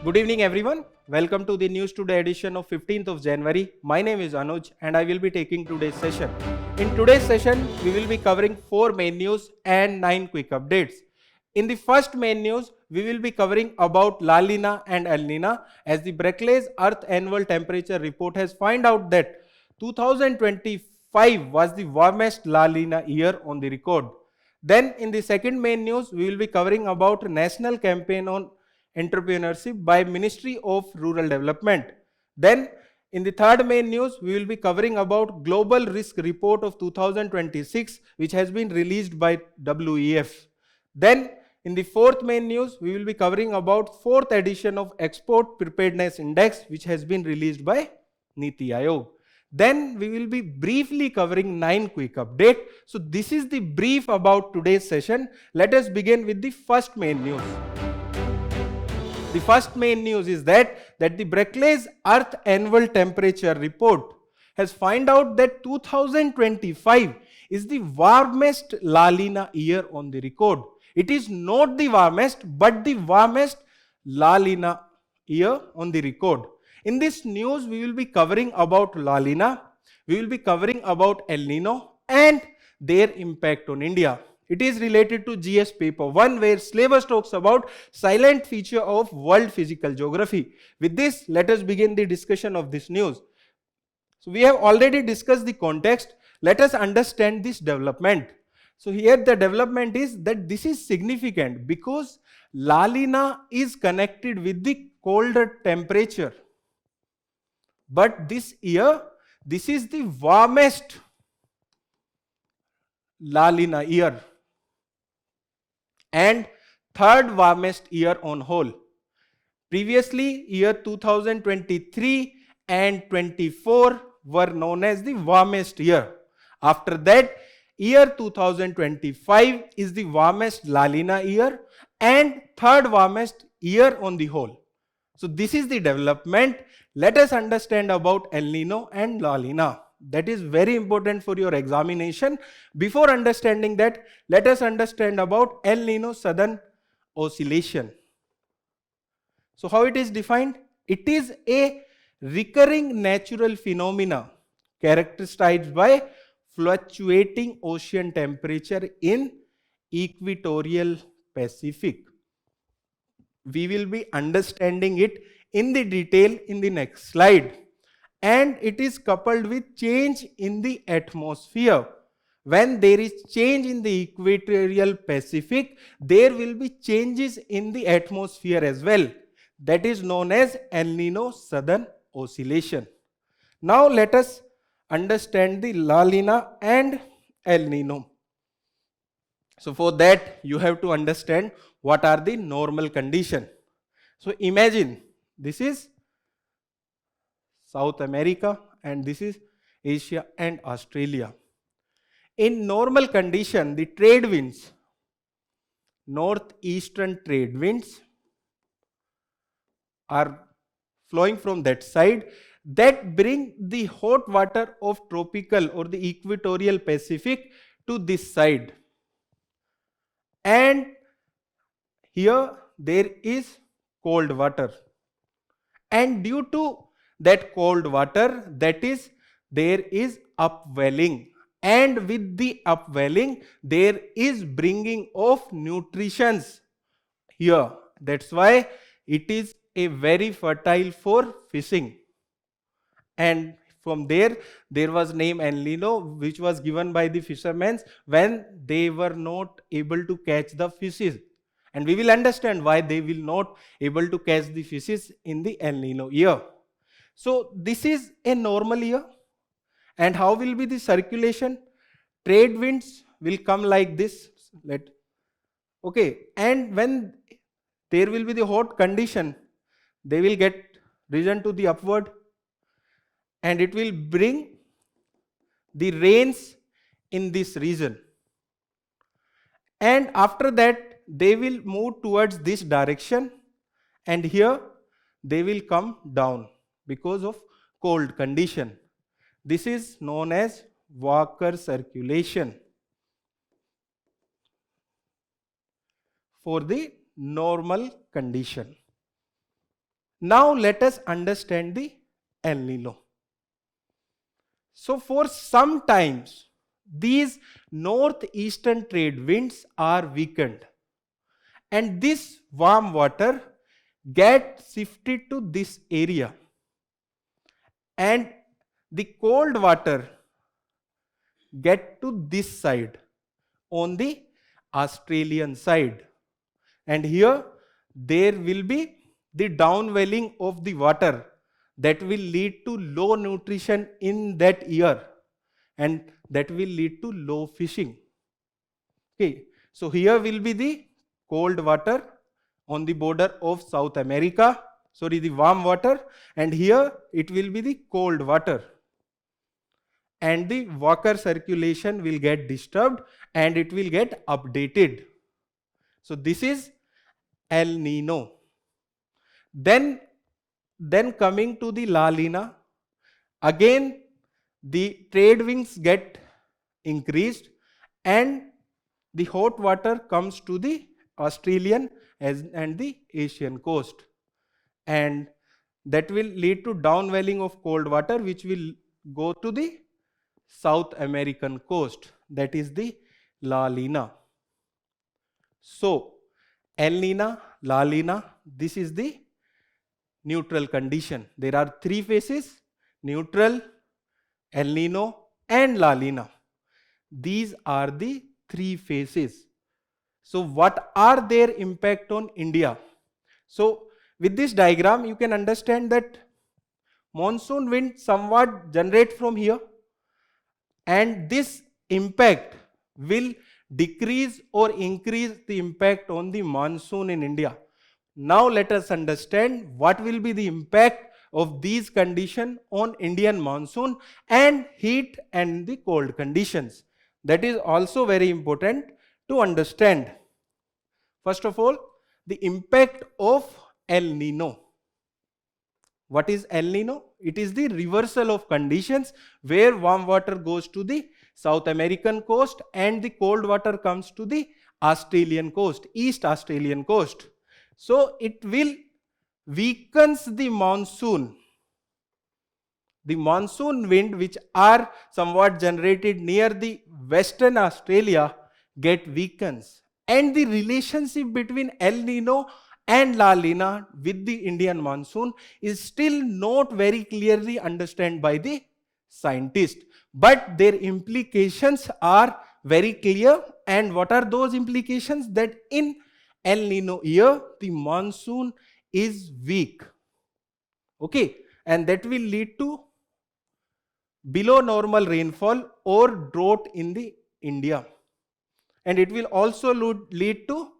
Good evening everyone. Welcome to the News Today edition of 15th of January. My name is Anuj and I will be taking today's session. In today's session, we will be covering 4 main news and 9 quick updates. In the first main news, we will be covering about La Nina and El Nina as the Berkeley's Earth Annual Temperature Report has found out that 2025 was the warmest La Nina year on the record. Then in the second main news, we will be covering about national campaign on Entrepreneurship by Ministry of Rural Development. Then in the third main news, we will be covering about Global Risk Report of 2026 which has been released by WEF. Then in the fourth main news, we will be covering about fourth edition of Export Preparedness Index which has been released by Niti Aayog. Then we will be briefly covering 9 quick updates. So this is the brief about today's session. Let us begin with the first main news. The first main news is that the Berkeley's Earth Annual Temperature Report has found out that 2025 is the warmest La Nina year on the record. It is not the warmest, but the warmest La Nina year on the record. In this news, we will be covering about La Nina, we will be covering about El Nino and their impact on India. It is related to GS paper 1 where syllabus talks about silent feature of world physical geography. With this, let us begin the discussion of this news. So we have already discussed the context. Let us understand this development. So here the development is that this is significant because La Nina is connected with the colder temperature. But this year, this is the warmest La Nina year and third warmest year on whole. Previously, year 2023 and 24 were known as the warmest year. After that, year 2025 is the warmest La Nina year and third warmest year on the whole. So this is the development. Let us understand about El Nino and La Nina. That is very important for your examination. Before understanding that, let us understand about El Nino Southern Oscillation. So how it is defined? It is a recurring natural phenomena characterized by fluctuating ocean temperature in equatorial Pacific. We will be understanding it in the detail in the next slide. And it is coupled with change in the atmosphere. When there is change in the equatorial Pacific, there will be changes in the atmosphere as well. That is known as El Nino Southern Oscillation. Now let us understand the La Nina and El Nino. So for that, you have to understand what are the normal conditions. So imagine this is South America and this is Asia and Australia. In normal condition, the trade winds, northeastern trade winds are flowing from that side that bring the hot water of tropical or the equatorial Pacific to this side. And here there is cold water. And due to that cold water, that is, there is upwelling. And with the upwelling, there is bringing of nutritions here. That's why it is a very fertile for fishing. And from there was name El Nino, which was given by the fishermen when they were not able to catch the fishes. And we will understand why they will not able to catch the fishes in the El Nino year. So this is a normal year. And how will be the circulation? Trade winds will come like this. And when there will be the hot condition, they will get risen to the upward. And it will bring the rains in this region. And after that, they will move towards this direction. And here, they will come down because of cold condition. This is known as Walker circulation for the normal condition. Now let us understand the El Nino. So for some times, these northeastern trade winds are weakened, and this warm water gets shifted to this area, and the cold water get to this side on the Australian side, and here there will be the downwelling of the water that will lead to low nutrition in that year, and that will lead to low fishing. Okay, so here will be the cold water on the border of South America, sorry, the warm water, and here it will be the cold water, and the water circulation will get disturbed and it will get updated. So this is El Nino. Then coming to the La Nina, again the trade winds get increased and the hot water comes to the Australian and the Asian coast, and that will lead to downwelling of cold water which will go to the South American coast, that is the La Nina. So El Nina, La Nina, this is the neutral condition. There are three phases: neutral, El Nino and La Nina. These are the three phases. So what are their impact on India? So with this diagram you can understand that monsoon wind somewhat generate from here, and this impact will decrease or increase the impact on the monsoon in India. Now let us understand what will be the impact of these conditions on Indian monsoon and heat and the cold conditions. That is also very important to understand. First of all, the impact of El Nino. What is El Nino? It is the reversal of conditions where warm water goes to the South American coast and the cold water comes to the Australian coast, East Australian coast. So it will weakens the monsoon. The monsoon wind which are somewhat generated near the Western Australia get weakens, and the relationship between El Nino and La Nina with the Indian monsoon is still not very clearly understood by the scientists, but their implications are very clear. And what are those implications? That in El Nino year the monsoon is weak, okay, and that will lead to below normal rainfall or drought in the India, and it will also lead to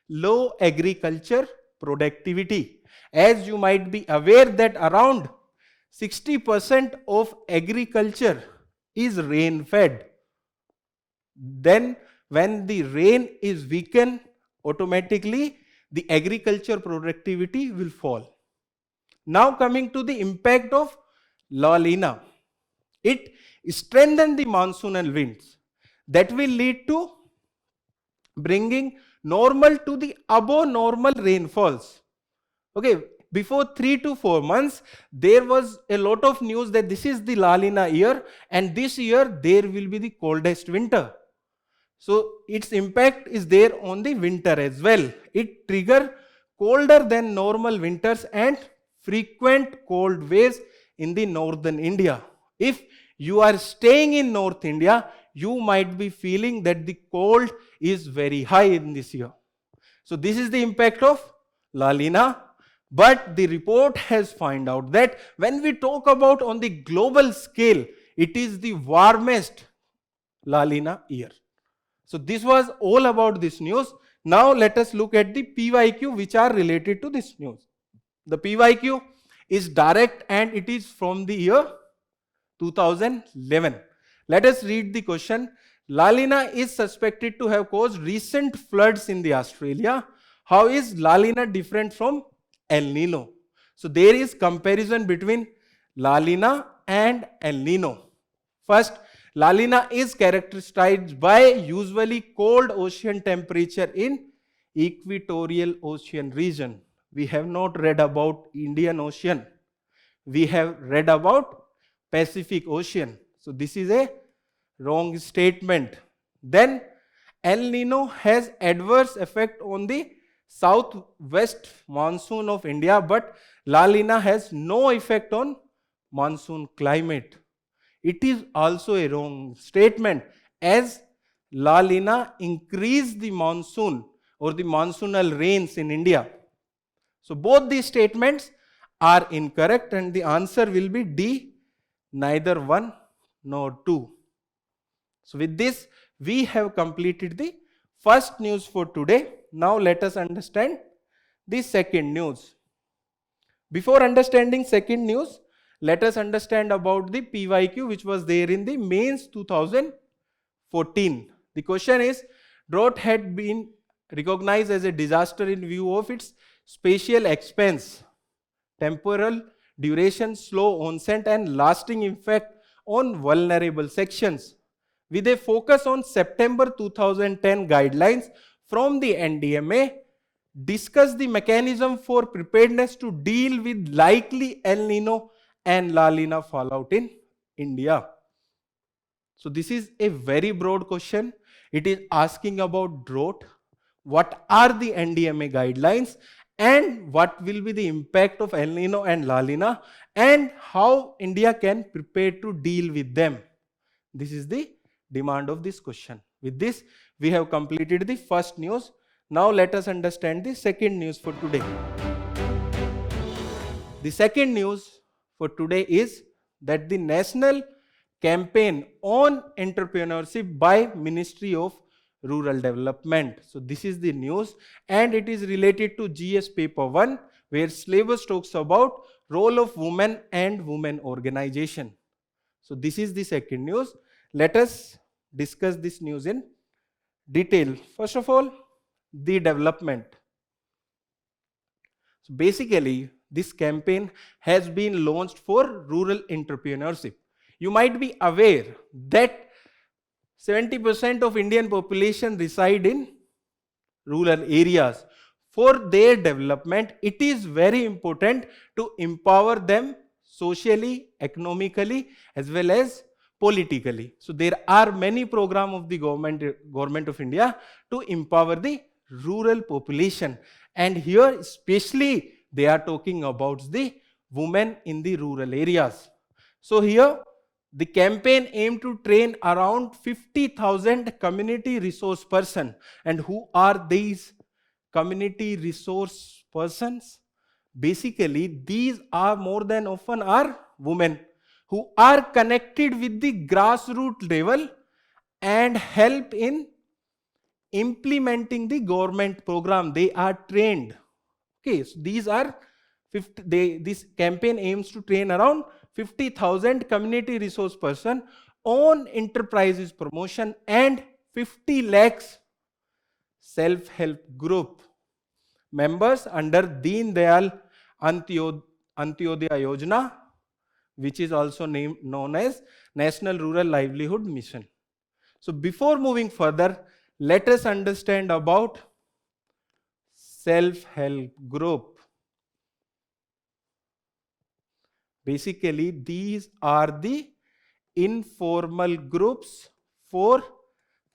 low agriculture productivity. As you might be aware that around 60% of agriculture is rain fed. Then when the rain is weakened, automatically the agriculture productivity will fall. Now coming to the impact of La Nina. It strengthens the monsoonal winds that will lead to bringing normal to the above normal rainfalls. Okay, before 3 to 4 months, there was a lot of news that this is the La Nina year and this year there will be the coldest winter. So its impact is there on the winter as well. It triggers colder than normal winters and frequent cold waves in the northern India. If you are staying in North India, you might be feeling that the cold is very high in this year. So this is the impact of La Nina. But the report has found out that when we talk about on the global scale, it is the warmest La Nina year. So this was all about this news. Now let us look at the PYQ which are related to this news. The PYQ is direct and it is from the year 2011. Let us read the question. La Nina is suspected to have caused recent floods in the Australia. How is La Nina different from El Nino? So there is comparison between La Nina and El Nino. First, La Nina is characterized by usually cold ocean temperature in equatorial ocean region, We have not read about Indian Ocean. We have read about Pacific Ocean. So this is a wrong statement. Then El Nino has adverse effect on the southwest monsoon of India, but La Nina has no effect on monsoon climate. It is also a wrong statement, as La Nina increase the monsoon or the monsoonal rains in India. So both these statements are incorrect, and the answer will be D, neither 1 nor 2. So with this, we have completed the first news for today. Now let us understand the second news. Before understanding second news, let us understand about the PYQ which was there in the mains 2014. The question is, drought had been recognized as a disaster in view of its spatial expense, temporal duration, slow onset and lasting effect on vulnerable sections, with a focus on September 2010 guidelines from the NDMA, discuss the mechanism for preparedness to deal with likely El Nino and La Nina fallout in India. So this is a very broad question. It is asking about drought, what are the NDMA guidelines, and what will be the impact of El Nino and La Nina, and how India can prepare to deal with them. This is the demand of this question. With this, we have completed the first news. Now let us understand the second news for today. The second news for today is that the national campaign on entrepreneurship by Ministry of Rural Development. So this is the news, and it is related to GS paper 1, where syllabus talks about role of women and women organization. So this is the second news. Let us discuss this news in detail. First of all, the development. So basically, this campaign has been launched for rural entrepreneurship. You might be aware that 70% of Indian population reside in rural areas. For their development, it is very important to empower them socially, economically, as well as politically. So there are many programs of the government of India to empower the rural population. And here especially they are talking about the women in the rural areas. So here the campaign aimed to train around 50,000 community resource persons. And who are these community resource persons? Basically, these are more than often are women who are connected with the grassroots level and help in implementing the government program. They are trained. Okay, so these are 50, this campaign aims to train around 50,000 community resource person on enterprises promotion and 50 lakhs self-help group members under Deen Dayal Antyodaya Yojana, which is also known as National Rural Livelihood Mission. So before moving further, let us understand about self-help group. Basically, these are the informal groups for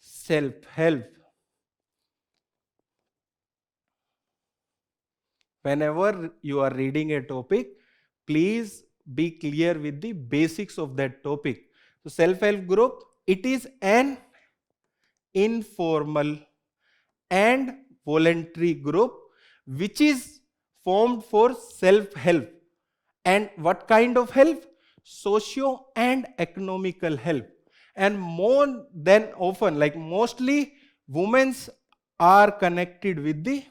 self-help. Whenever you are reading a topic, please be clear with the basics of that topic. So self-help group, it is an informal and voluntary group which is formed for self-help. And what kind of help? Socio and economical help. And more than often, like mostly, women are connected with the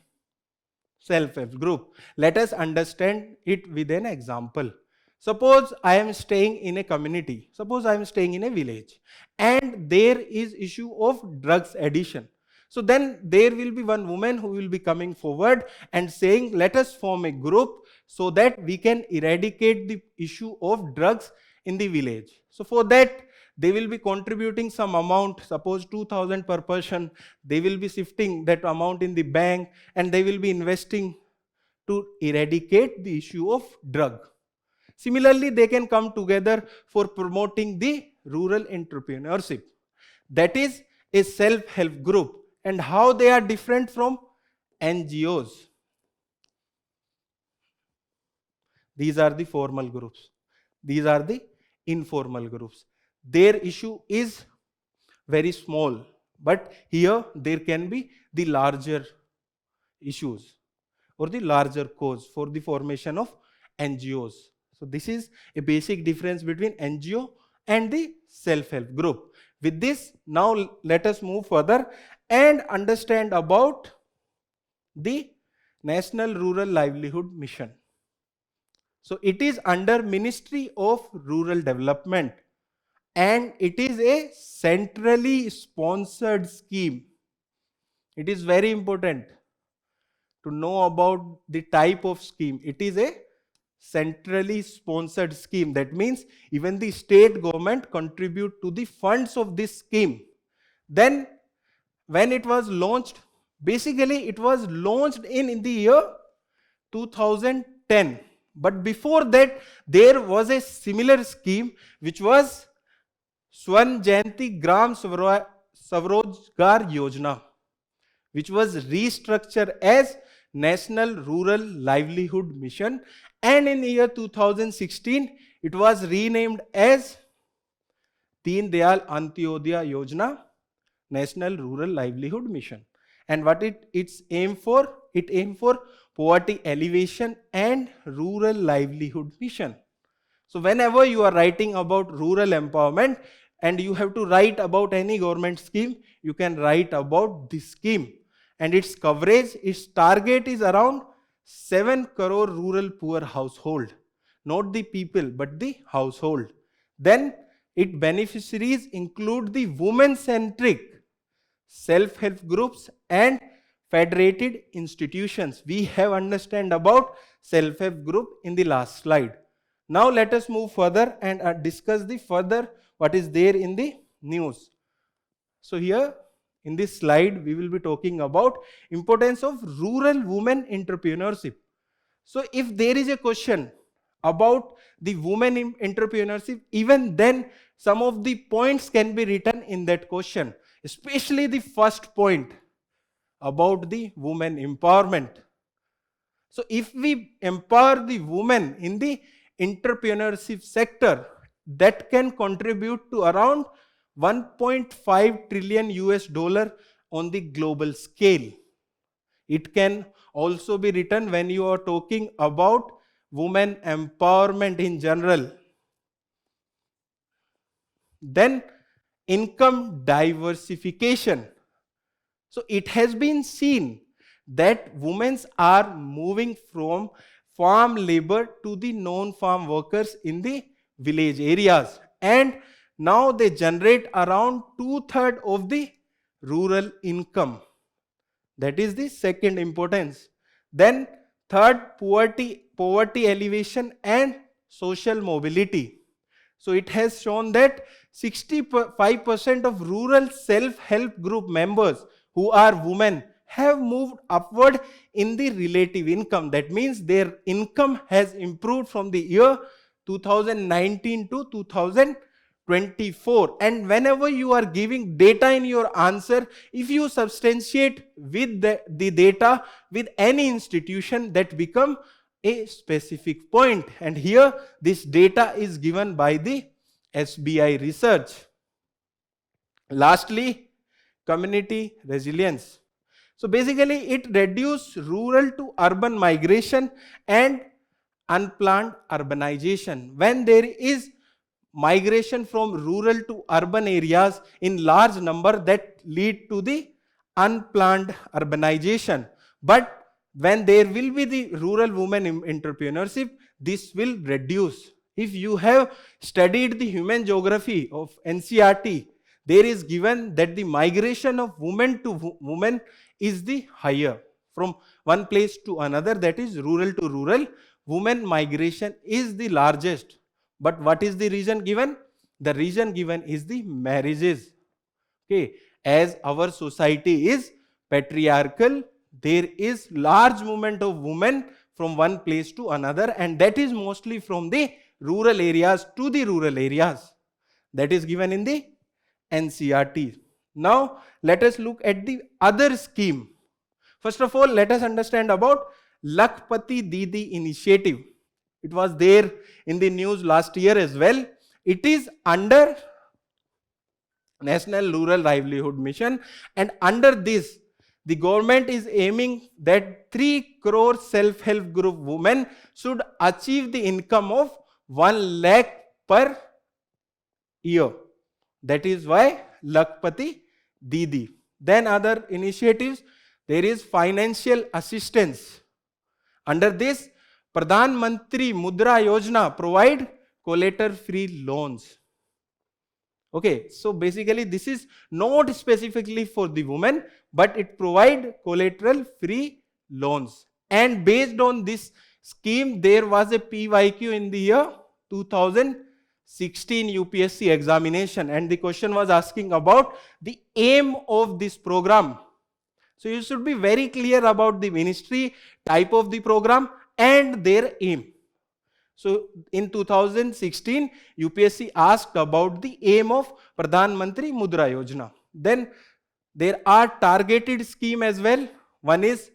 self-help group. Let us understand it with an example. Suppose I am staying in a community. Suppose I am staying in a village and there is issue of drugs addiction. So then there will be one woman who will be coming forward and saying, let us form a group so that we can eradicate the issue of drugs in the village. So for that, they will be contributing some amount, suppose 2,000 per person. They will be shifting that amount in the bank and they will be investing to eradicate the issue of drug. Similarly, they can come together for promoting the rural entrepreneurship. That is a self-help group. And how they are different from NGOs? These are the formal groups. These are the informal groups. Their issue is very small, but here there can be the larger issues or the larger cause for the formation of NGOs. So this is a basic difference between NGO and the self-help group. With this, now let us move further and understand about the National Rural Livelihood Mission. So it is under Ministry of Rural Development and it is a centrally sponsored scheme. It is very important to know about the type of scheme. It is a centrally sponsored scheme. That means even the state government contribute to the funds of this scheme. Then when it was launched, basically it was launched in the year 2010. But before that, there was a similar scheme which was Swan Jayanti Gram Swarojgar Yojana, which was restructured as National Rural Livelihood Mission, and in the year 2016 it was renamed as Deen Dayal Antyodaya Yojana, National Rural Livelihood Mission. And what it's aim for? It aim for poverty alleviation and rural livelihood mission. So whenever you are writing about rural empowerment and you have to write about any government scheme, you can write about this scheme. And its coverage, its target is around 7 crore rural poor household. Not the people, but the household. Then its beneficiaries include the women-centric self-help groups and federated institutions. We have understand about self-help group in the last slide. Now let us move further and discuss the further what is there in the news. So here in this slide we will be talking about importance of rural women entrepreneurship. So if there is a question about the women in entrepreneurship, even then some of the points can be written in that question, especially the first point about the women empowerment. So if we empower the women in the entrepreneurship sector, that can contribute to around 1.5 trillion US dollar on the global scale. It can also be written when you are talking about women empowerment in general. Then income diversification. So it has been seen that women are moving from farm labor to the non-farm workers in the village areas, and now they generate around 2/3 of the rural income. That is the second importance. Then third, poverty alleviation and social mobility. So it has shown that 65% of rural self-help group members who are women have moved upward in the relative income. That means their income has improved from the year 2019 to 2024. And whenever you are giving data in your answer, if you substantiate with the data with any institution, that become a specific point. And here this data is given by the SBI research. Lastly, community resilience. So basically it reduces rural to urban migration and unplanned urbanization. When there is migration from rural to urban areas in large number, that lead to the unplanned urbanization. But when there will be the rural women entrepreneurship, this will reduce. If you have studied the human geography of NCERT, there is given that the migration of women to women is the higher from one place to another, that is rural to rural. Women migration is the largest. But what is the reason given? The reason given is the marriages. Okay, as our society is patriarchal, there is large movement of women from one place to another, and that is mostly from the rural areas to the rural areas. That is given in the NCERT. Now, let us look at the other scheme. First of all, let us understand about Lakpati Didi initiative. It was there in the news last year as well. It is under National Rural Livelihood Mission, and under this, the government is aiming that 3 crore self-help group women should achieve the income of 1 lakh per year. That is why Lakpati Didi. Then other initiatives, there is financial assistance. Under this, Pradhan Mantri Mudra Yojana provide collateral-free loans. Okay, so basically this is not specifically for the women, but it provide collateral-free loans. And based on this scheme, there was a PYQ in the year 2016 UPSC examination, and the question was asking about the aim of this program. So you should be very clear about the ministry, type of the program, and their aim. So in 2016, UPSC asked about the aim of Pradhan Mantri Mudra Yojana. Then there are targeted scheme as well. One is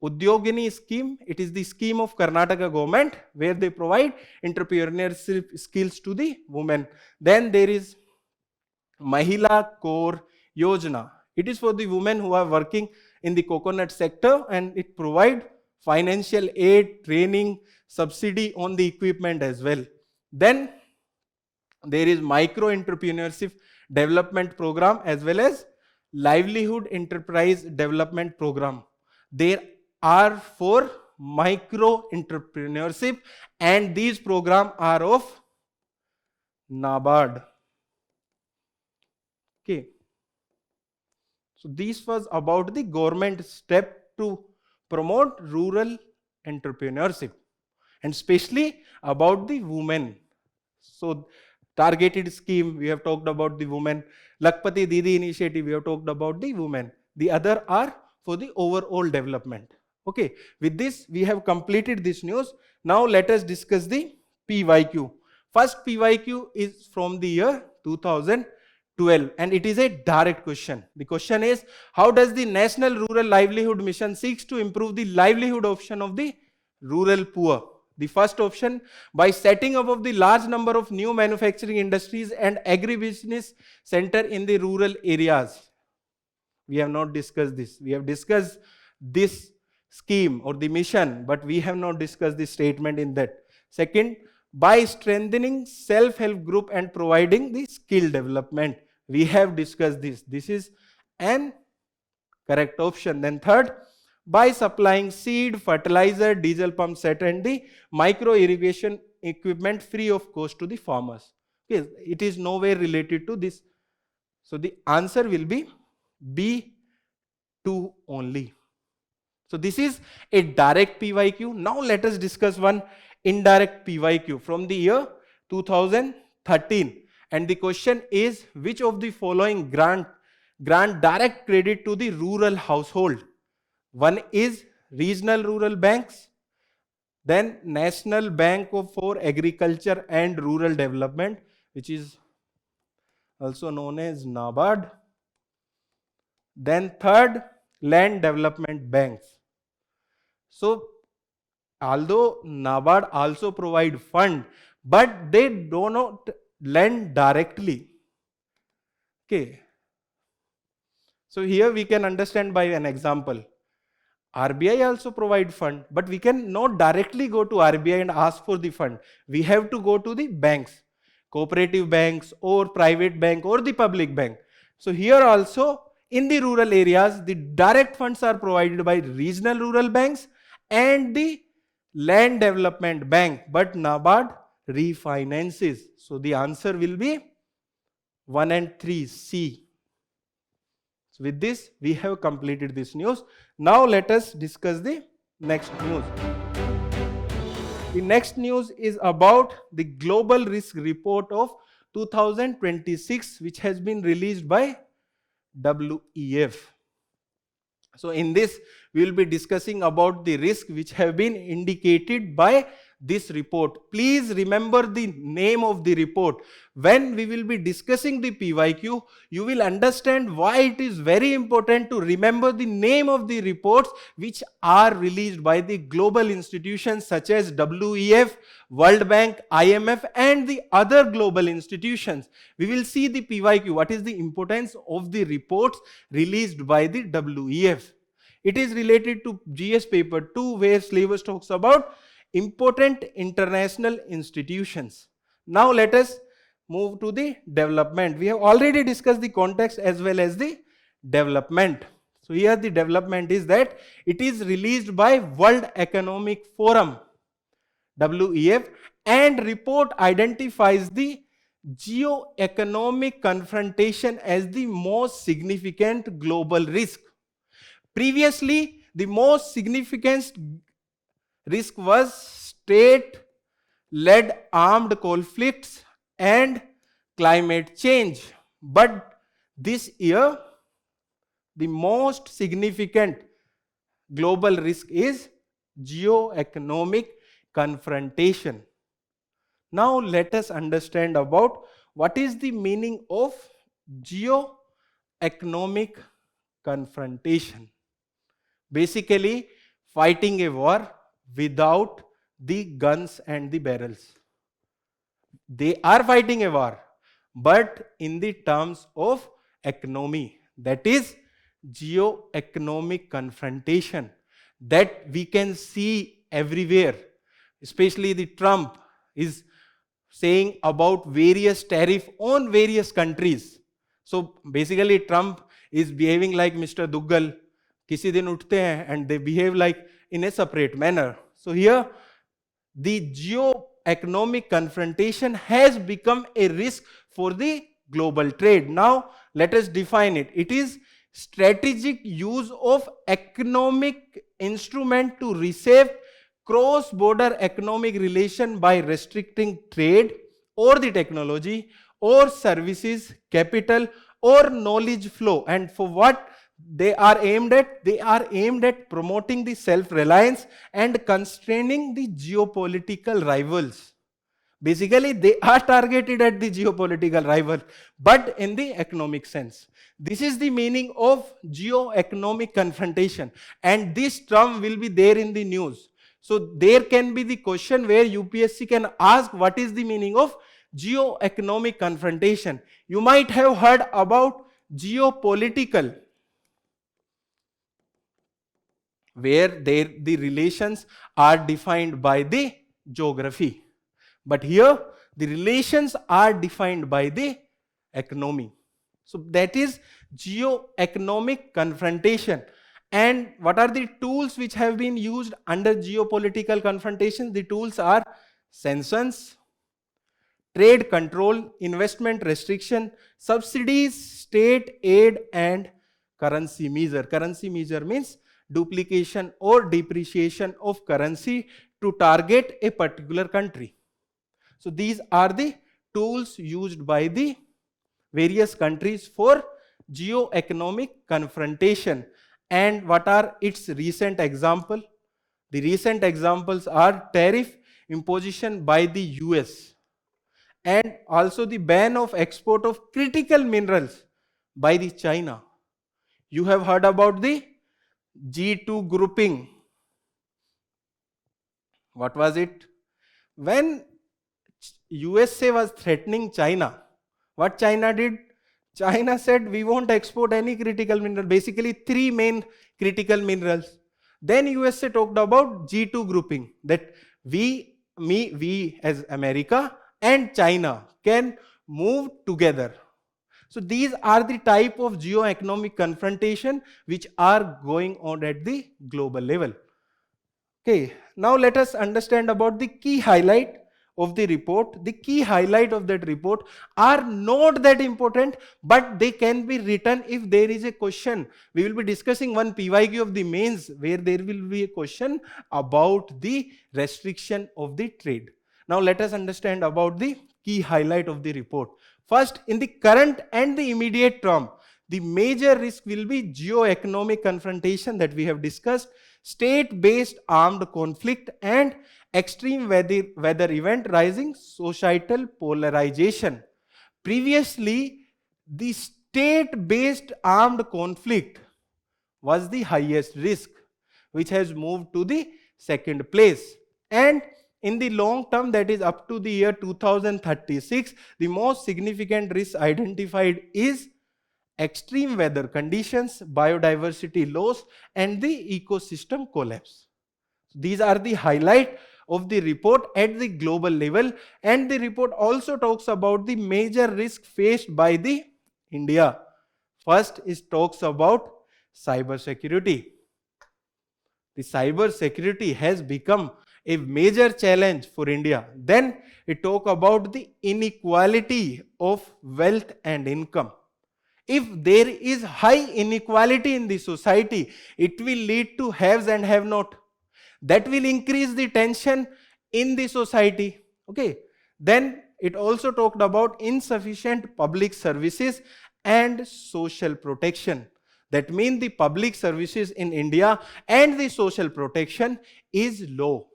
Udyogini scheme. It is the scheme of Karnataka government where they provide entrepreneurship skills to the women. Then there is Mahila Core Yojana. It is for the women who are working in the coconut sector, and it provides financial aid, training, subsidy on the equipment as well. Then there is Micro Entrepreneurship Development Program as well as Livelihood Enterprise Development Program. There are for micro entrepreneurship, and these programs are of NABARD. Okay. So this was about the government step to promote rural entrepreneurship, and especially about the women. So targeted scheme, we have talked about the women. Lakpati Didi initiative, we have talked about the women. The other are for the overall development. Okay, with this we have completed this news. Now let us discuss the PYQ. First PYQ is from the year 2012, and it is a direct question. The question is, how does the National Rural Livelihood Mission seeks to improve the livelihood option of the rural poor? The first option, by setting up of the large number of new manufacturing industries and agribusiness center in the rural areas. We have not discussed this. We have discussed this scheme or the mission, but we have not discussed the statement in that. Second, by strengthening self-help group and providing the skill development. We have discussed this. This is an correct option. Then third, by supplying seed, fertilizer, diesel pump set and the micro irrigation equipment free of cost to the farmers. Okay, it is nowhere related to this. So the answer will be B2 only. So this is a direct PYQ. Now let us discuss one indirect PYQ from the year 2013. And the question is, which of the following grant direct credit to the rural household? One is regional rural banks, then National Bank for Agriculture and Rural Development, which is also known as NABARD. Then third, Land Development Banks. So although NABARD also provide fund, but they do not lend directly. Okay. So here we can understand by an example. RBI also provide fund, but we can not directly go to RBI and ask for the fund. We have to go to the banks, cooperative banks or private bank or the public bank. So here also in the rural areas, the direct funds are provided by regional rural banks and the Land Development Bank, but NABARD refinances. So the answer will be 1 and 3, C. So with this, we have completed this news. Now let us discuss the next news. The next news is about the Global Risk Report of 2026, which has been released by WEF. So in this, we will be discussing about the risk which have been indicated by this report. Please remember the name of the report. When we will be discussing the PYQ, you will understand why it is very important to remember the name of the reports which are released by the global institutions such as WEF, World Bank, IMF and the other global institutions. We will see the PYQ, what is the importance of the reports released by the WEF. It is related to GS paper 2 where syllabus talks about important international institutions. Now let us move to the development. We have already discussed the context as well as the development. So here the development is that it is released by World Economic Forum, WEF, and report identifies the geo-economic confrontation as the most significant global risk. Previously, the most significant risk was state-led armed conflicts and climate change. But this year, the most significant global risk is geo-economic confrontation. Now let us understand about what is the meaning of geo-economic confrontation. Basically, fighting a war without the guns and the barrels. They are fighting a war, but in the terms of economy. That is geo-economic confrontation that we can see everywhere. Especially the Trump is saying about various tariff on various countries. So basically Trump is behaving like Mr. Duggal. किसी दिन उठते हैं and they behave like in a separate manner. So here the geo-economic confrontation has become a risk for the global trade. Now let us define it. It is strategic use of economic instrument to reshape cross-border economic relation by restricting trade or the technology or services, capital or knowledge flow. And for what they are aimed at? They are aimed at promoting the self-reliance and constraining the geopolitical rivals. Basically, they are targeted at the geopolitical rival, but in the economic sense. This is the meaning of geo-economic confrontation, and this term will be there in the news. So there can be the question where UPSC can ask what is the meaning of geo-economic confrontation. You might have heard about geopolitical, where the relations are defined by the geography. But here the relations are defined by the economy. So that is geo-economic confrontation. And what are the tools which have been used under geopolitical confrontation? The tools are sanctions, trade control, investment restriction, subsidies, state aid and currency measure. Currency measure means duplication or depreciation of currency to target a particular country. So these are the tools used by the various countries for geo-economic confrontation. And what are its recent examples? The recent examples are tariff imposition by the US and also the ban of export of critical minerals by the China. You have heard about the G2 grouping. What was it? When USA was threatening China, what China did? China said we won't export any critical mineral, basically three main critical minerals. Then USA talked about G2 grouping, that we as America and China can move together. So these are the type of geo-economic confrontation which are going on at the global level. Okay, now let us understand about the key highlight of the report. The key highlight of that report are not that important, but they can be written if there is a question. We will be discussing one PYQ of the mains where there will be a question about the restriction of the trade. Now let us understand about the key highlight of the report. First, in the current and the immediate term, The major risk will be geo-economic confrontation that we have discussed, state-based armed conflict, and extreme weather event, rising societal polarization. Previously, the state-based armed conflict was the highest risk, which has moved to the second place. And in the long term, that is up to the year 2036, the most significant risk identified is extreme weather conditions, biodiversity loss, and the ecosystem collapse. These are the highlight of the report at the global level, and the report also talks about the major risk faced by the India. First is talks about cyber security. The cyber security has become a major challenge for India. Then it talk about the inequality of wealth and income. If there is high inequality in the society, it will lead to haves and have not. That will increase the tension in the society. Okay. Then it also talked about insufficient public services and social protection. That means the public services in India and the social protection is low.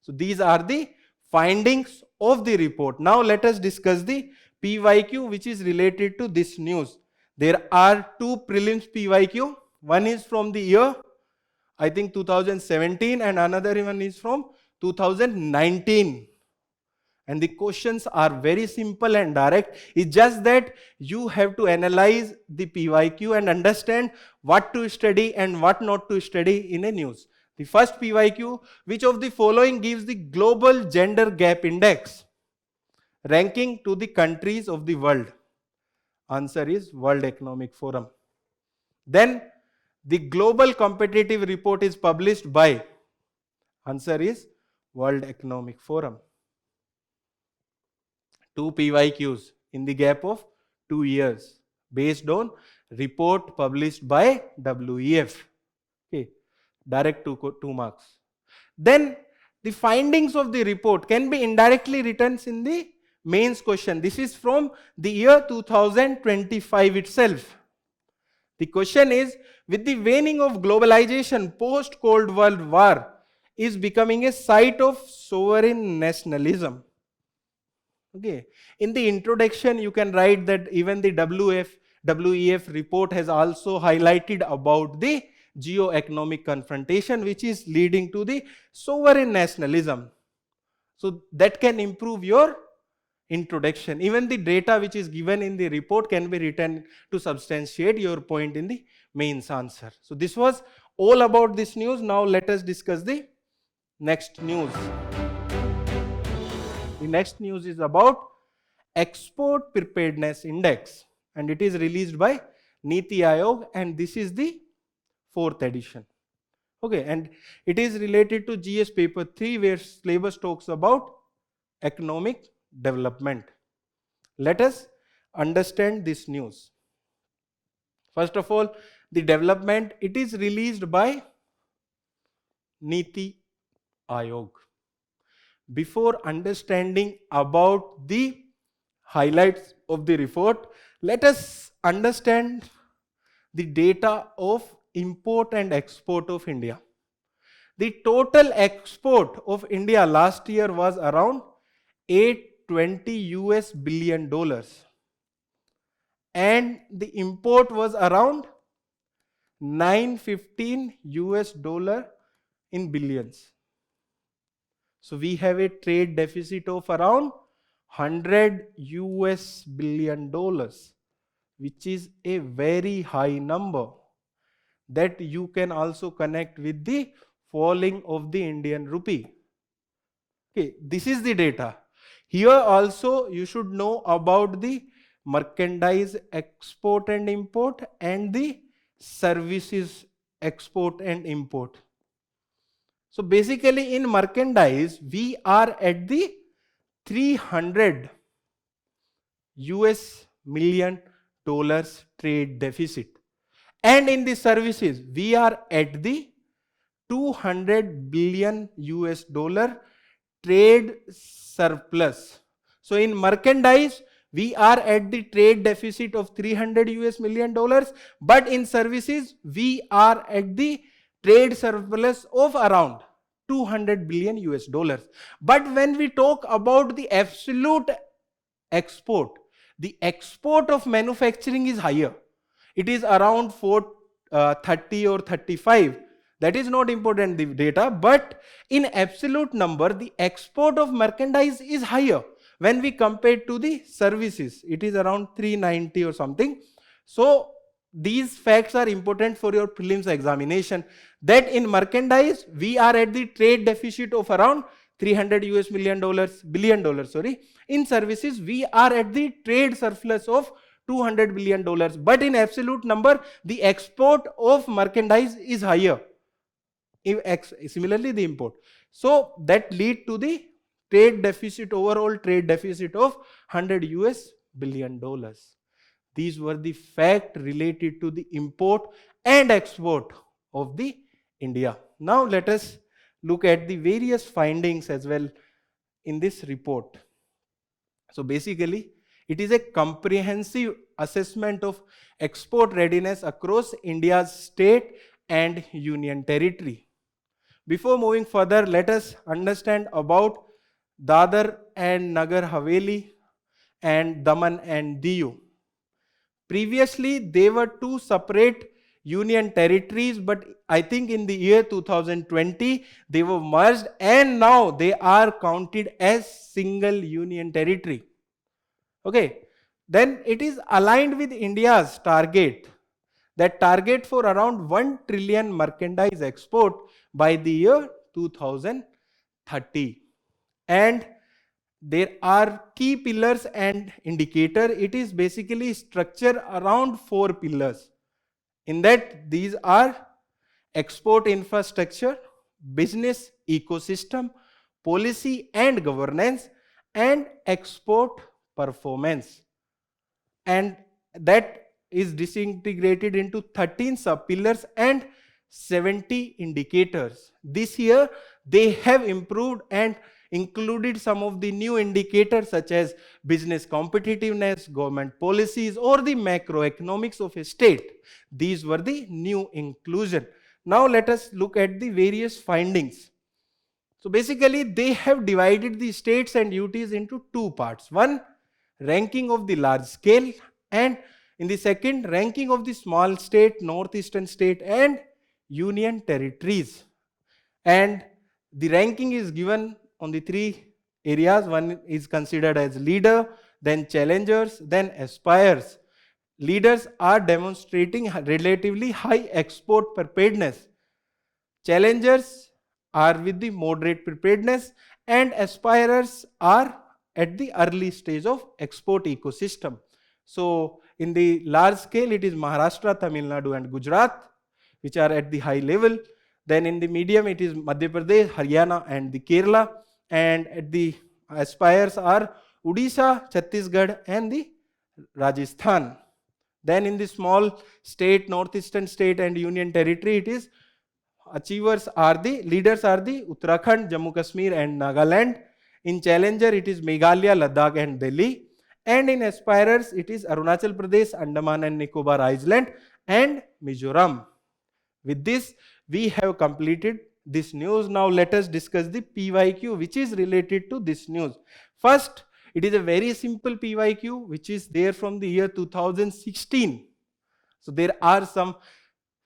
So these are the findings of the report. Now let us discuss the PYQ which is related to this news. There are two prelims PYQ. One is from the year, I think 2017, and another one is from 2019. And the questions are very simple and direct. It's just that you have to analyze the PYQ and understand what to study and what not to study in a news. The first PYQ, which of the following gives the global gender gap index ranking to the countries of the world? Answer is World Economic Forum. Then the global competitive report is published by? Answer is World Economic Forum. Two PYQs in the gap of 2 years based on report published by WEF. Okay, direct 2 marks. Then the findings of the report can be indirectly written in the mains question. This is from the year 2025 itself. The question is, with the waning of globalization, post-Cold World War is becoming a site of sovereign nationalism. Okay. In the introduction, you can write that even the WEF report has also highlighted about the geo-economic confrontation which is leading to the sovereign nationalism. So that can improve your introduction. Even the data which is given in the report can be written to substantiate your point in the mains answer. So this was all about this news. Now let us discuss the next news. The next news is about Export Preparedness Index, and it is released by Niti Aayog, and this is the 4th edition. Okay, and it is related to GS paper 3 where syllabus talks about economic development. Let us understand this news. First of all, the development, it is released by Niti Aayog. Before understanding about the highlights of the report, let us understand the data of import and export of India. The total export of India last year was around $820 billion, and the import was around $915 in billions. So we have a trade deficit of around $100 billion, which is a very high number that you can also connect with the falling of the Indian rupee. Okay, this is the data. Here also you should know about the merchandise export and import and the services export and import. So basically in merchandise, we are at the $300 million trade deficit. And in the services, we are at the $200 billion trade surplus. So in merchandise, we are at the trade deficit of $300 million, but in services, we are at the trade surplus of around $200 billion. But when we talk about the absolute export, the export of manufacturing is higher. It is around 430 or 35. That is not important, the data, but in absolute number, the export of merchandise is higher when we compare to the services. It is around 390 or something. So these facts are important for your prelims examination, that in merchandise we are at the trade deficit of around $300 billion, sorry. In services we are at the trade surplus of $200 billion, but in absolute number the export of merchandise is higher, similarly the import. So that lead to the trade deficit, overall trade deficit of $100 billion. These were the facts related to the import and export of the India. Now let us look at the various findings as well in this report. So basically, it is a comprehensive assessment of export readiness across India's state and union territory. Before moving further, let us understand about Dadar and Nagar Haveli and Daman and Diu. Previously, they were two separate union territories, but I think in the year 2020, they were merged and now they are counted as single union territory. Okay, then it is aligned with India's target, that target for around 1 trillion merchandise export by the year 2030. And there are key pillars and indicator. It is basically structured around 4 pillars. In that, these are export infrastructure, business ecosystem, policy and governance, and export performance. And that is disintegrated into 13 sub-pillars and 70 indicators. This year, they have improved and included some of the new indicators such as business competitiveness, government policies, or the macroeconomics of a state. These were the new inclusion. Now let us look at the various findings. So basically, they have divided the states and UTs into two parts. One, ranking of the large scale, and in the second, ranking of the small state, northeastern state, and union territories. And the ranking is given on the 3 areas. One is considered as leader, then challengers, then aspires. Leaders are demonstrating relatively high export preparedness. Challengers are with the moderate preparedness, and aspirers are at the early stage of export ecosystem. So in the large scale, it is Maharashtra, Tamil Nadu, and Gujarat, which are at the high level. Then in the medium, it is Madhya Pradesh, Haryana, and the Kerala. And at the aspires are Odisha, Chhattisgarh, and the Rajasthan. Then in the small state, northeastern state, and union territory, it is achievers are the leaders are the Uttarakhand, Jammu Kashmir, and Nagaland. In challenger, it is Meghalaya, Ladakh, and Delhi. And in aspirers, it is Arunachal Pradesh, Andaman and Nicobar Island, and Mizoram. With this, we have completed this news. Now let us discuss the PYQ, which is related to this news. First, it is a very simple PYQ, which is there from the year 2016. So there are some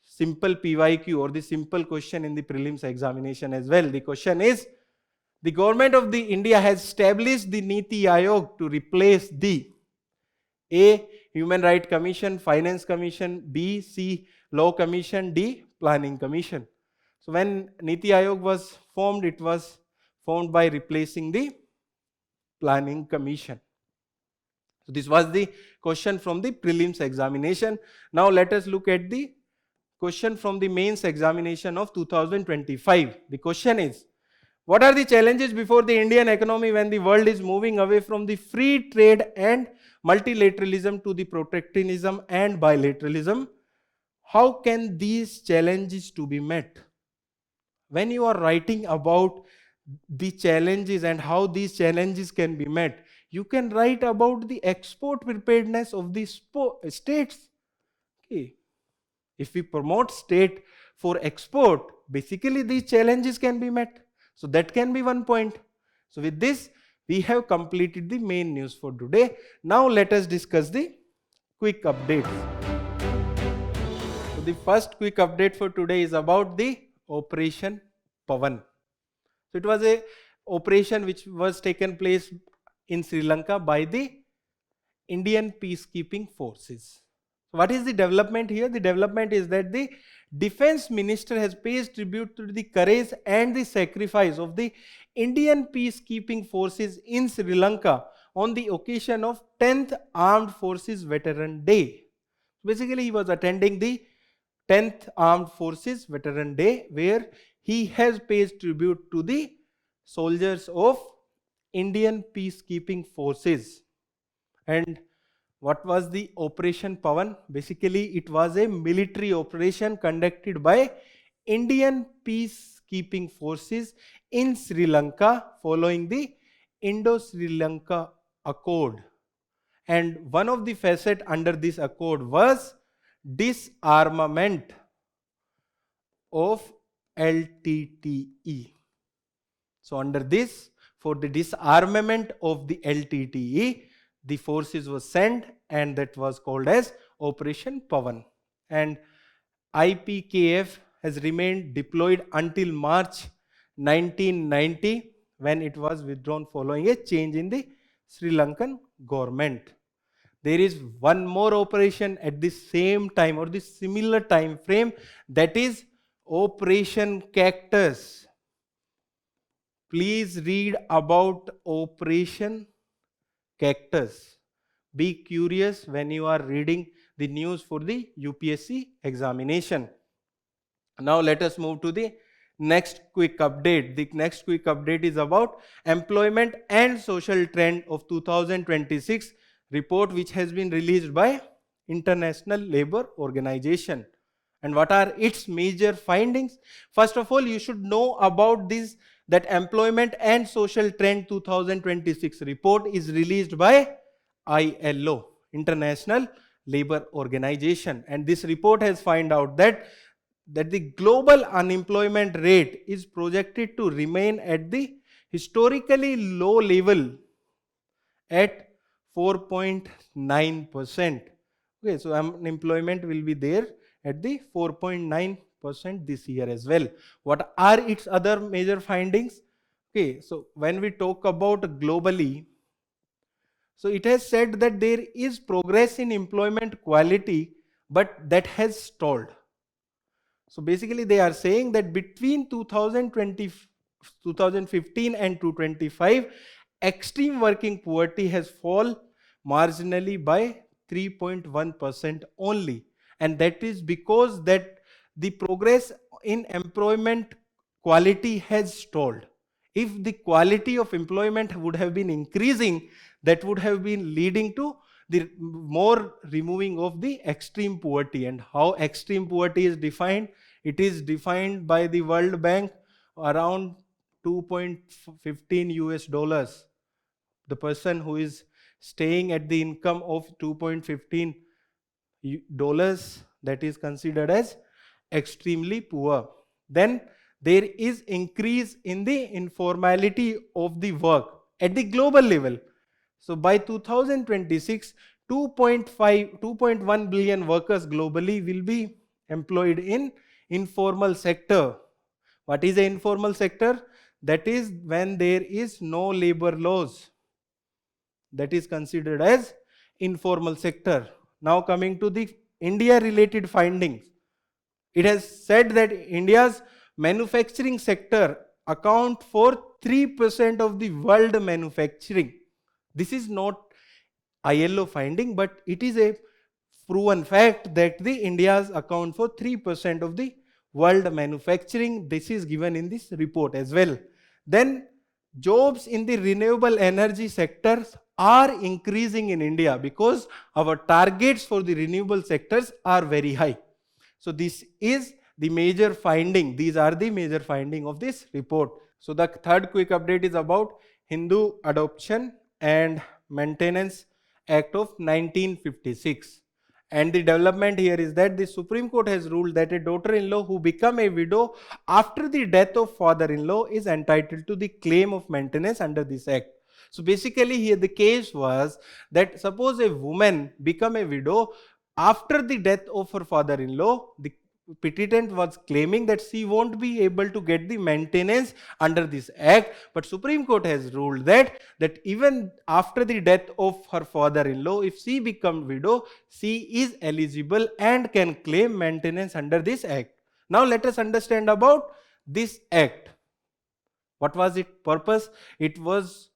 simple PYQ or the simple question in the prelims examination as well. The question is, the government of the India has established the Niti Aayog to replace the A. Human Rights Commission, Finance Commission, B. C. Law Commission, D. Planning Commission. So when Niti Aayog was formed, it was formed by replacing the Planning Commission. So this was the question from the prelims examination. Now let us look at the question from the mains examination of 2025. The question is, what are the challenges before the Indian economy when the world is moving away from the free trade and multilateralism to the protectionism and bilateralism? How can these challenges to be met? When you are writing about the challenges and how these challenges can be met, You can write about the export preparedness of the states. Okay. If we promote state for export, basically these challenges can be met. So that can be one point. So with this, we have completed the main news for today. Now let us discuss the quick updates. So the first quick update for today is about the Operation Pavan. So it was a operation which was taken place in Sri Lanka by the Indian peacekeeping forces. What is the development here? The development is that the defense minister has paid tribute to the courage and the sacrifice of the Indian peacekeeping forces in Sri Lanka on the occasion of 10th Armed Forces Veteran Day. Basically, he was attending the 10th Armed Forces Veteran Day, where he has paid tribute to the soldiers of Indian peacekeeping forces. And what was the Operation Pavan? Basically, it was a military operation conducted by Indian peacekeeping forces in Sri Lanka following the Indo-Sri Lanka Accord. And one of the facets under this accord was disarmament of LTTE. So under this, for the disarmament of the LTTE, the forces were sent, and that was called as Operation Pavan. And IPKF has remained deployed until March 1990, when it was withdrawn following a change in the Sri Lankan government. There is one more operation at the same time or the similar time frame, that is Operation Cactus. Please read about Operation Cactus. Be curious when you are reading the news for the UPSC examination. Now let us move to the next quick update. The next quick update is about Employment and Social Trend of 2026 report, which has been released by International Labour Organization. And what are its major findings? First of all, you should know about this, that Employment and Social Trend 2026 report is released by ILO, International Labour Organization. And this report has found out that the global unemployment rate is projected to remain at the historically low level at 4.9%. Okay, so unemployment will be there at the 4.9% this year as well. What are its other major findings? Okay, so when we talk about globally, so it has said that there is progress in employment quality, but that has stalled. So basically they are saying that between 2015 and 2025, extreme working poverty has fallen marginally by 3.1% only. And that is because that the progress in employment quality has stalled. If the quality of employment would have been increasing, that would have been leading to the more removing of the extreme poverty. And how extreme poverty is defined? It is defined by the World Bank around 2.15 US dollars. The person who is staying at the income of 2.15 dollars, that is considered as extremely poor. Then there is increase in the informality of the work at the global level. So by 2026, 2.1 billion workers globally will be employed in informal sector. What is the informal sector? That is when there is no labor laws. That is considered as informal sector. Now coming to the India related findings. It has said that India's manufacturing sector account for 3% of the world manufacturing. This is not ILO finding, but it is a proven fact that the India's account for 3% of the world manufacturing. This is given in this report as well. Then jobs in the renewable energy sectors are increasing in India because our targets for the renewable sectors are very high. So this is the major finding. These are the major finding of this report. So the third quick update is about Hindu adoption and Maintenance Act of 1956. And the development here is that the Supreme Court has ruled that a daughter-in-law who become a widow after the death of father-in-law is entitled to the claim of maintenance under this act. So basically here the case was that suppose a woman become a widow after the death of her father-in-law, the petitant was claiming that she won't be able to get the maintenance under this act, but Supreme Court has ruled that even after the death of her father-in-law, if she become widow, she is eligible and can claim maintenance under this act. Now let us understand about this act. What was its purpose? It was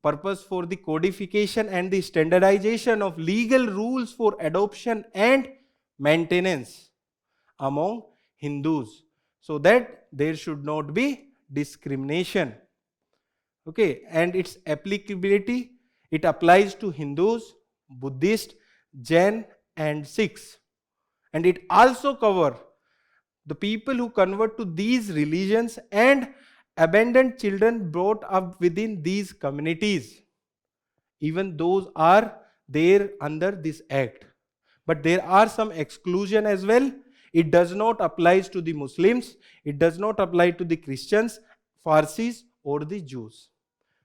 purpose for the codification and the standardization of legal rules for adoption and maintenance among Hindus, so that there should not be discrimination. Okay, and its applicability, it applies to Hindus, Buddhists, Jain and Sikhs, and it also covers the people who convert to these religions and abandoned children brought up within these communities. Even those are there under this act. But there are some exclusion as well. It does not apply to the Muslims, it does not apply to the Christians, Parsis or the Jews.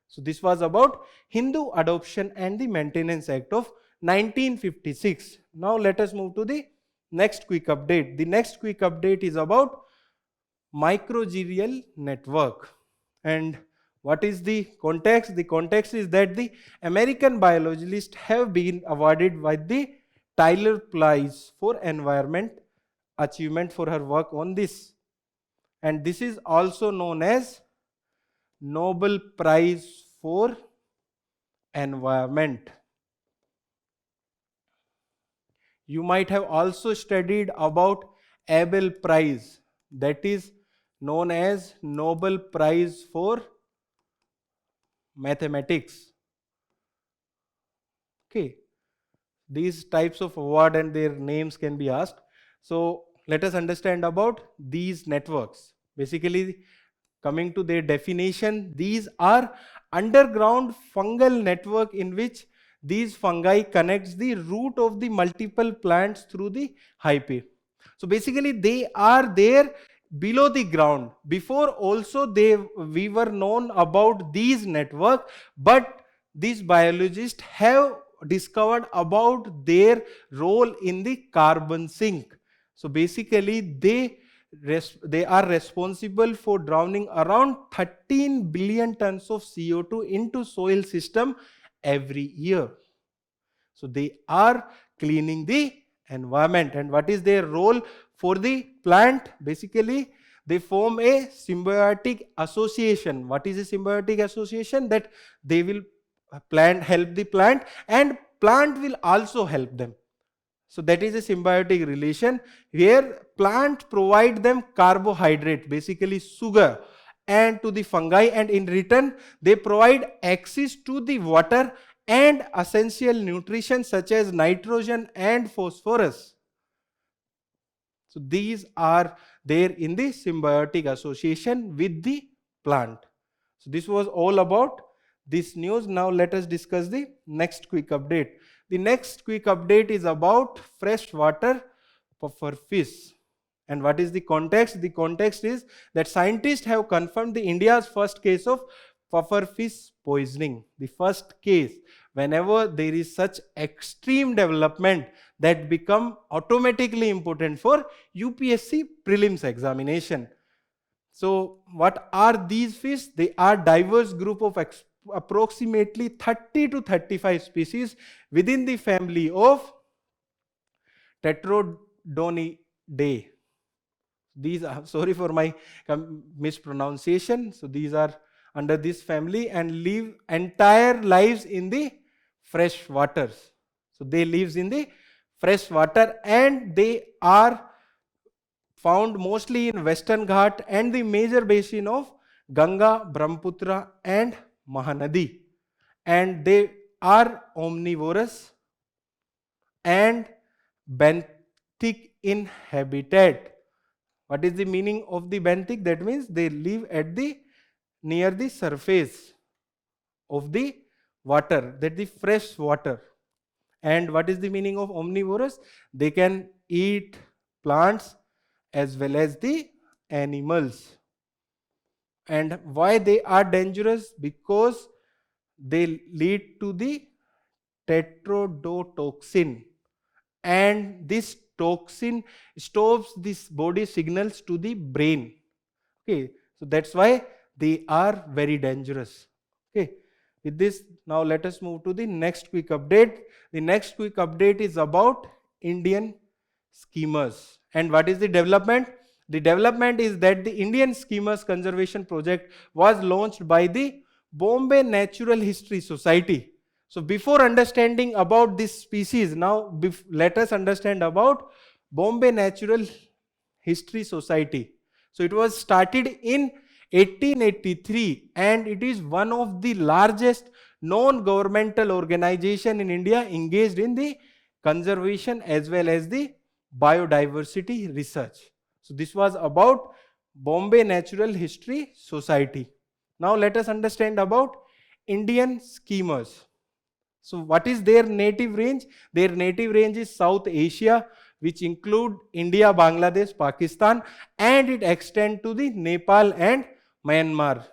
So this was about Hindu Adoption and the Maintenance Act of 1956. Now let us move to the next quick update. The next quick update is about microgyrial network. And what is the context? The context is that the American biologists have been awarded by the Tyler Prize for Environment achievement for her work on this. And this is also known as Nobel Prize for Environment. You might have also studied about Abel Prize, that is known as Nobel Prize for Mathematics. Okay, these types of award and their names can be asked. So let us understand about these networks. Basically, coming to their definition, these are underground fungal network in which these fungi connects the root of the multiple plants through the hyphae. So basically they are there below the ground. Before also we were known about these network, but these biologists have discovered about their role in the carbon sink. So basically they are responsible for drowning around 13 billion tons of CO2 into soil system every year. So they are cleaning the environment. And what is their role for the plant? Basically they form a symbiotic association. What is a symbiotic association? That they will help the plant and plant will also help them. So that is a symbiotic relation where plant provide them carbohydrate, basically sugar, and to the fungi, and in return they provide access to the water and essential nutrition such as nitrogen and phosphorus. So these are there in the symbiotic association with the plant. So this was all about this news. Now let us discuss the next quick update. The next quick update is about freshwater puffer fish. And what is the context? The context is that scientists have confirmed the India's first case of puffer fish poisoning. The first case. Whenever there is such extreme development that become automatically important for UPSC prelims examination. So what are these fish? They are diverse group of approximately 30 to 35 species within the family of Tetrodonidae. These are, sorry for my mispronunciation. So these are under this family and live entire lives in the fresh waters. So they lives in the fresh water and they are found mostly in Western Ghat and the major basin of Ganga, Brahmaputra and Mahanadi. And they are omnivorous and benthic in habitat. What is the meaning of the benthic? That means they live at the near the surface of the water, that the fresh water. And what is the meaning of omnivorous? They can eat plants as well as the animals. And why they are dangerous? Because they lead to the tetrodotoxin, and this toxin stops this body signals to the brain. Okay, so that's why they are very dangerous. Okay, with this, now let us move to the next quick update. The next quick update is about Indian schemers. And what is the development? The development is that the Indian Schemers Conservation Project was launched by the Bombay Natural History Society. So before understanding about this species, now let us understand about Bombay Natural History Society. So it was started in 1883 and it is one of the largest non-governmental organization in India engaged in the conservation as well as the biodiversity research. So this was about Bombay Natural History Society. Now let us understand about Indian schemers. So what is their native range? Their native range is South Asia, which include India, Bangladesh, Pakistan, and it extends to the Nepal and Myanmar.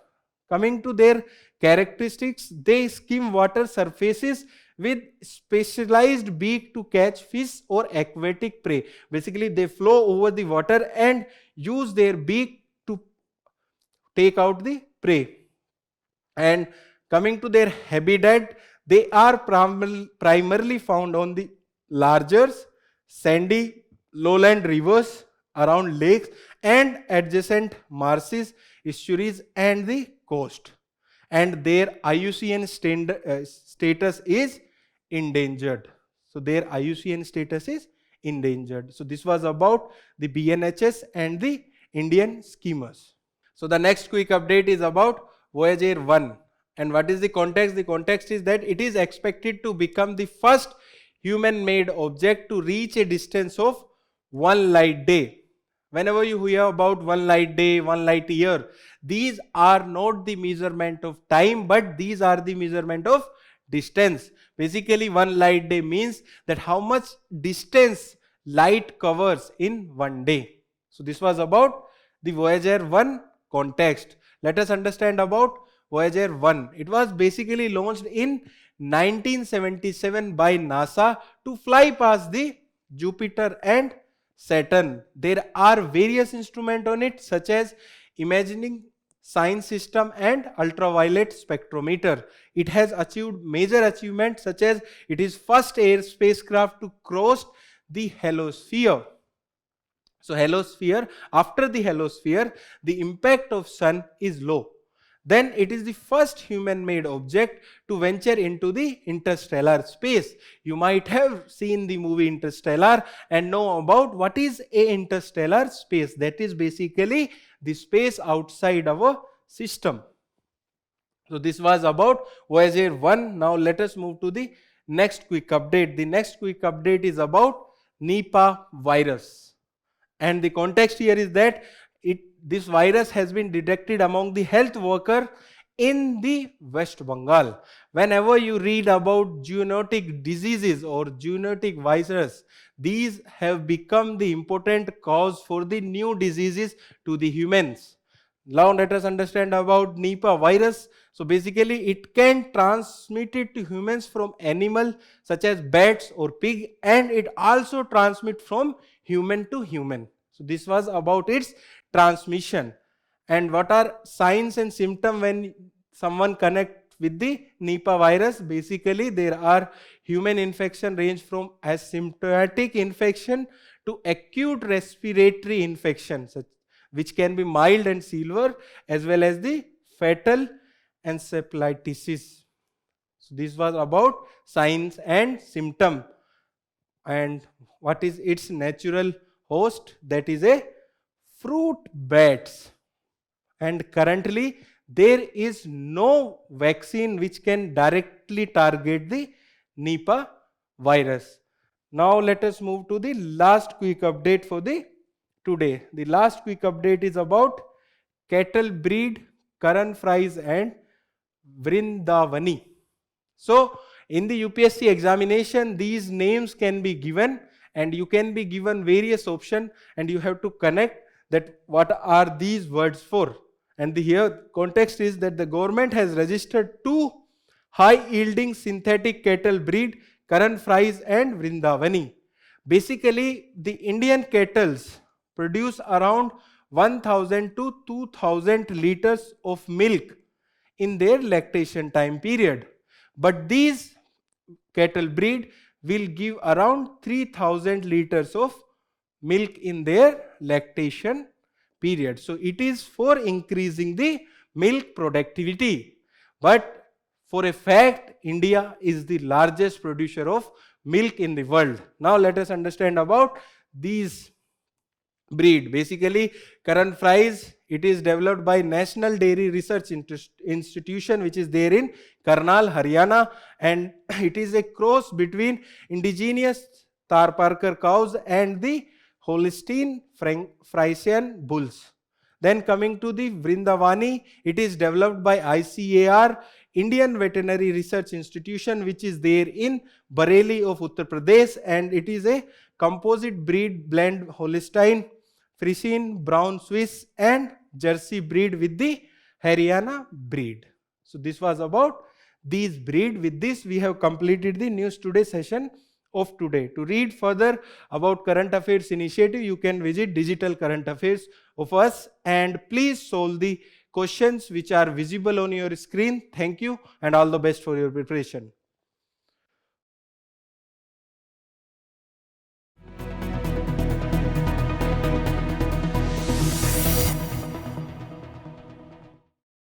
Coming to their characteristics, they skim water surfaces with specialized beak to catch fish or aquatic prey. Basically, they flow over the water and use their beak to take out the prey. And coming to their habitat, they are primarily found on the larger sandy lowland rivers around lakes and adjacent marshes, estuaries and the coast. And their IUCN status is endangered. So their IUCN status is endangered. So this was about the BNHS and the Indian schemers. So the next quick update is about Voyager 1. And what is the context? The context is that it is expected to become the first human-made object to reach a distance of 1 light day. Whenever you hear about 1 light day, 1 light year, these are not the measurement of time, but these are the measurement of distance. Basically, 1 light day means that how much distance light covers in 1 day. So this was about the Voyager 1 context. Let us understand about Voyager 1. It was basically launched in 1977 by NASA to fly past the Jupiter and Saturn. There are various instruments on it such as imaging science system and ultraviolet spectrometer. It has achieved major achievements such as it is first air spacecraft to cross the halosphere. So halosphere, after the halosphere, the impact of sun is low. Then it is the first human-made object to venture into the interstellar space. You might have seen the movie Interstellar and know about what is a interstellar space. That is basically the space outside our system. So this was about Voyager 1. Now let us move to the next quick update. The next quick update is about Nipah virus. And the context here is that this virus has been detected among the health worker in the West Bengal. Whenever you read about zoonotic diseases or zoonotic virus, these have become the important cause for the new diseases to the humans. Now let us understand about Nipah virus. So basically it can transmit it to humans from animal such as bats or pig, and it also transmit from human to human. So this was about its transmission. And what are signs and symptoms when someone connect with the Nipah virus? Basically there are human infection range from asymptomatic infection to acute respiratory infection, which can be mild and severe, as well as the fatal encephalitis. So this was about signs and symptom. And what is its natural host? That is a fruit bats. And currently there is no vaccine which can directly target the Nipah virus. Now let us move to the last quick update for the today. The last quick update is about cattle breed, Karan fries and Vrindavani. So in the UPSC examination, these names can be given and you can be given various options and you have to connect that what are these words for. And the here context is that the government has registered two high yielding synthetic cattle breed, Karan Fries and Vrindavani. Basically, the Indian cattles produce around 1000 to 2000 liters of milk in their lactation time period. But these cattle breed will give around 3000 liters of milk in their lactation period. So it is for increasing the milk productivity. But for a fact, India is the largest producer of milk in the world. Now let us understand about these breed. Basically, Karan Fries, it is developed by National Dairy Research Institution, which is there in Karnal, Haryana, and it is a cross between indigenous Tharparkar cows and the Holstein Friesian bulls. Then coming to the Vrindavani, it is developed by ICAR, Indian Veterinary Research Institution, which is there in Bareilly of Uttar Pradesh, and it is a composite breed blend Holstein Friesian, Brown Swiss and Jersey breed with the Haryana breed. So this was about these breed. With this we have completed the News Today session of today. To read further about current affairs initiative, you can visit digital current affairs of us and please solve the questions which are visible on your screen. Thank you and all the best for your preparation.